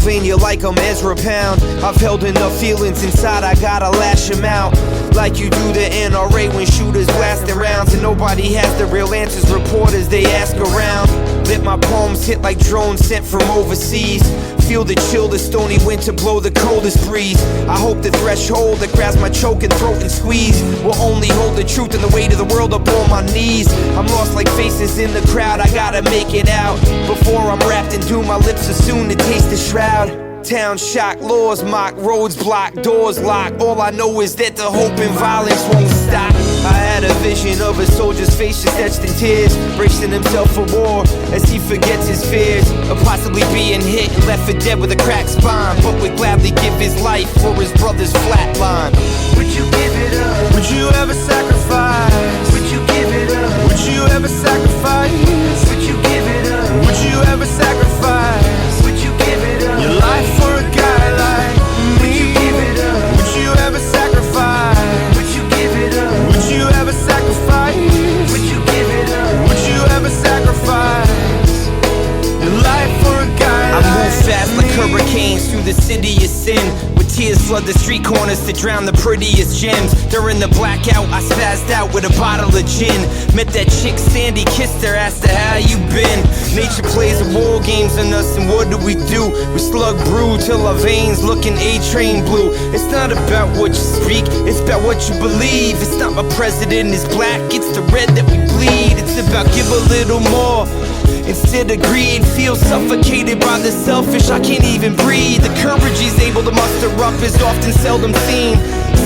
Pennsylvania like I'm Ezra Pound. I've held enough feelings inside, I gotta lash them out. Like you do the NRA when shooters blasting rounds. And nobody has the real answers, reporters they ask around. Let my palms hit like drones sent from overseas. Feel the chill, the stony wind to blow the coldest breeze. I hope the threshold that grabs my choking throat and squeeze will only hold the truth and the weight of the world up on my knees. I'm lost like faces in the crowd, I gotta make it out. Before I'm wrapped in doom, my lips are soon to taste the shroud. Town shock, laws mock, roads blocked, doors locked. All I know is that the hope and violence won't stop. I had a vision of a soldier's face just etched in tears, bracing himself for war as he forgets his fears of possibly being hit and left for dead with a cracked spine, but would gladly give his life for his brother's flatline. Would you give it up? Would you ever sacrifice? Would you give it up? Would you ever sacrifice? Would you give it up? Would you ever sacrifice Would you give it up? your life for a guy like me? Would you give it up? Would you ever sacrifice? Would you give it up? Would you ever sacrifice? Would you give it up? Would you ever sacrifice your life for a guy I like move fast like me? hurricanes through the city of sin, with tears flood the street corners to drown the prettiest gems. During the blackout, I spazzed out with a bottle of gin. Met that chick Sandy, kissed her, asked her how you been. Nature plays the war games on us, and what do? We slug brew till our veins looking A-train blue. It's not about what you speak, it's about what you believe. It's not my president is black, it's the red that we bleed. It's about give a little more instead of greed. Feel suffocated by the selfish, I can't even breathe. The courage he's able to muster up is often seldom seen.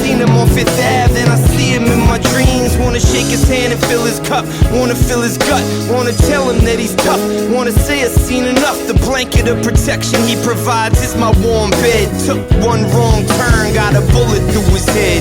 Seen him on Fifth Ave, then I see him in my dreams. Wanna shake his hand and fill his cup, wanna fill his gut, wanna tell him that he's tough, wanna say I've seen enough. The blanket of protection he provides is my warm bed. Took one wrong turn, got a bullet through his head.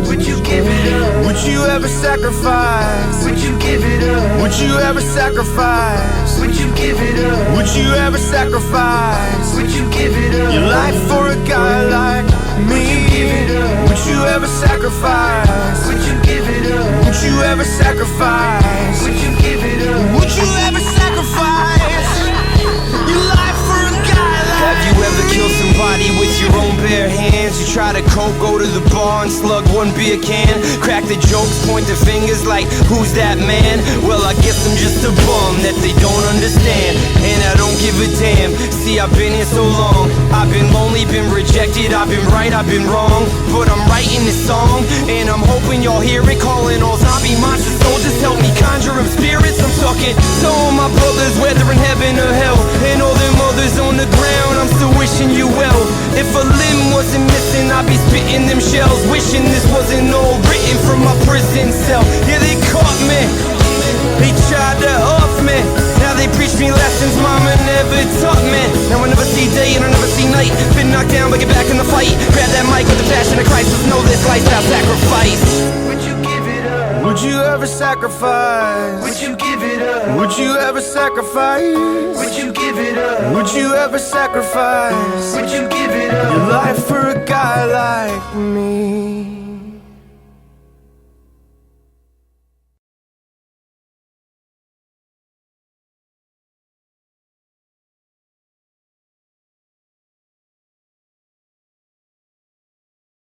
Would you give it up? Would you ever sacrifice? Would you give it up? Would you ever sacrifice? Would you give it up? Would you ever sacrifice Would you give it up? your life for a guy like me? Would you give it up? Would you ever sacrifice? Would you give it up? Would you ever sacrifice? Would you give it up? Would you ever sacrifice your life for a guy like Have you ever killed somebody with your own bare hands? You try to cope, go to the bar and slug one beer can, crack the jokes, point the fingers like, who's that man? Well, I guess I'm just a bum that they don't understand, and I don't give a damn. See, I've been here so long, I've been lonely, been rejected, I've been right, I've been wrong, but I'm writing this song, and I'm hoping y'all hear it. Calling all zombie monster soldiers, help me conjure up spirits. I'm talking to all my brothers, whether in heaven or hell, and all them others on the ground, I'm still wishing you well. If a limb wasn't missing, I'd be spitting them shells, wishing this wasn't all written from my prison cell. Yeah, they caught me, they tried to off me, now they preach me lessons mama never taught me. Now I never see day and I never see night, been knocked down but get back in the fight. Grab that mic with the passion of Christ, let's know this lifestyle sacrifice. Would you give it up? Would you ever sacrifice? Would you give it up? Would you ever sacrifice? Would you give it up? Would you ever sacrifice Would you give it up? your life for a guy like me?